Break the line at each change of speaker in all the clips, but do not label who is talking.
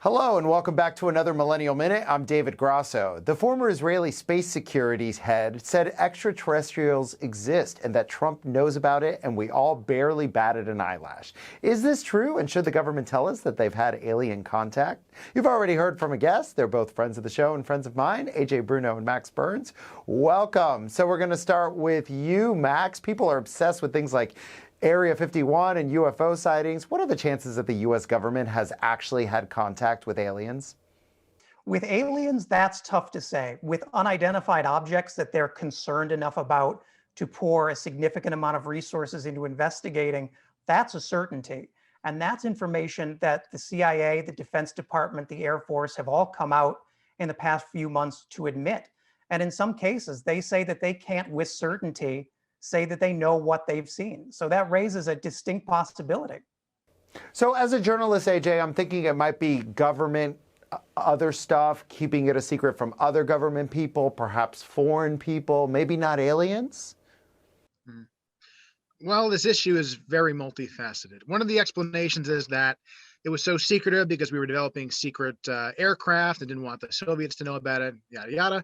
Hello and welcome back to another Millennial Minute. I'm David Grasso. The former Israeli space securities head said extraterrestrials exist and that Trump knows about it and we all barely batted an eyelash. Is this true, and should the government tell us that they've had alien contact? You've already heard from a guest. They're both friends of the show and friends of mine, Ajay Bruno and Max Burns. Welcome. So we're going to start with you, Max. People are obsessed with things like Area 51 and UFO sightings. What are the chances that the U.S. government has actually had contact with aliens?
With aliens, that's tough to say. With unidentified objects that they're concerned enough about to pour a significant amount of resources into investigating, that's a certainty. And that's information that the CIA, the Defense Department, the Air Force have all come out in the past few months to admit. And in some cases, they say that they can't with certainty say that they know what they've seen. So that raises a distinct possibility.
So as a journalist, AJ, I'm thinking it might be government, other stuff, keeping it a secret from other government people, perhaps foreign people, maybe not aliens?
Well, this issue is very multifaceted. One of the explanations is that it was so secretive because we were developing secret aircraft and didn't want the Soviets to know about it, yada, yada.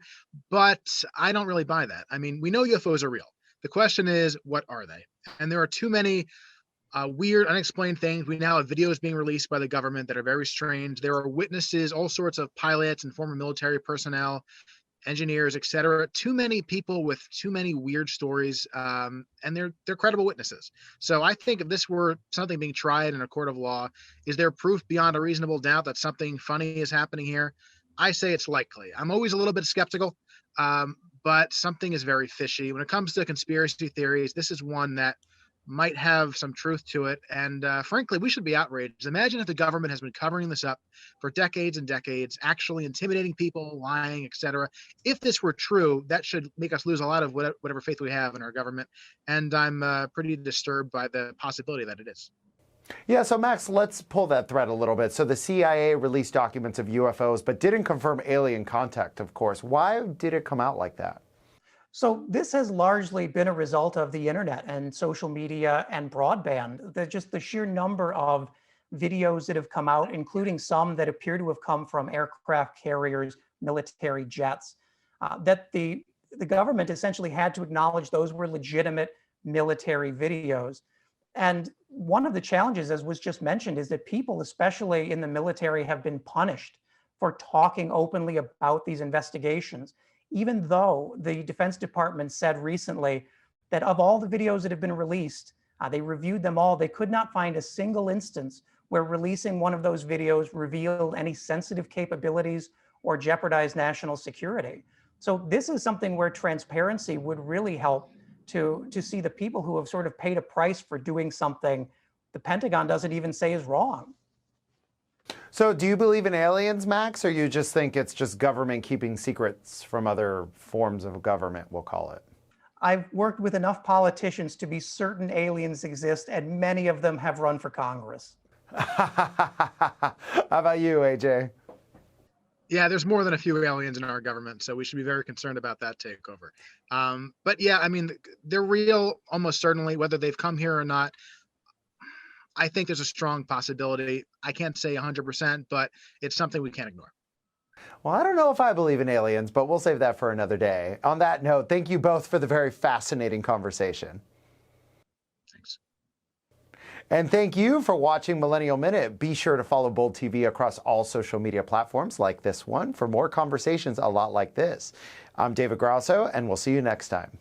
But I don't really buy that. I mean, we know UFOs are real. The question is, what are they? And there are too many weird, unexplained things. We now have videos being released by the government that are very strange. There are witnesses, all sorts of pilots and former military personnel, engineers, etc. Too many people with too many weird stories, and they're credible witnesses. So I think if this were something being tried in a court of law, is there proof beyond a reasonable doubt that something funny is happening here? I say it's likely. I'm always a little bit skeptical. But something is very fishy. When it comes to conspiracy theories, this is one that might have some truth to it. And frankly, we should be outraged. Imagine if the government has been covering this up for decades and decades, actually intimidating people, lying, etc. If this were true, that should make us lose a lot of whatever faith we have in our government. And I'm pretty disturbed by the possibility that it is.
Yeah, so Max, let's pull that thread a little bit. So the CIA released documents of UFOs, but didn't confirm alien contact, of course. Why did it come out like that?
So this has largely been a result of the internet and social media and broadband. Just the sheer number of videos that have come out, including some that appear to have come from aircraft carriers, military jets, that the government essentially had to acknowledge those were legitimate military videos. And one of the challenges, as was just mentioned, is that people, especially in the military, have been punished for talking openly about these investigations, even though the Defense Department said recently that of all the videos that have been released, they reviewed them all. They could not find a single instance where releasing one of those videos revealed any sensitive capabilities or jeopardized national security. So this is something where transparency would really help to see the people who have sort of paid a price for doing something the Pentagon doesn't even say is wrong.
So do you believe in aliens, Max, or you just think it's just government keeping secrets from other forms of government, we'll call it?
I've worked with enough politicians to be certain aliens exist, and many of them have run for Congress.
How about you, AJ?
Yeah, there's more than a few aliens in our government, so we should be very concerned about that takeover. But yeah, I mean, they're real almost certainly, whether they've come here or not. I think there's a strong possibility. I can't say 100%, but it's something we can't ignore.
Well, I don't know if I believe in aliens, but we'll save that for another day. On that note, thank you both for the very fascinating conversation.
Thanks.
And thank you for watching Millennial Minute. Be sure to follow Bold TV across all social media platforms like this one for more conversations a lot like this. I'm David Grasso, and we'll see you next time.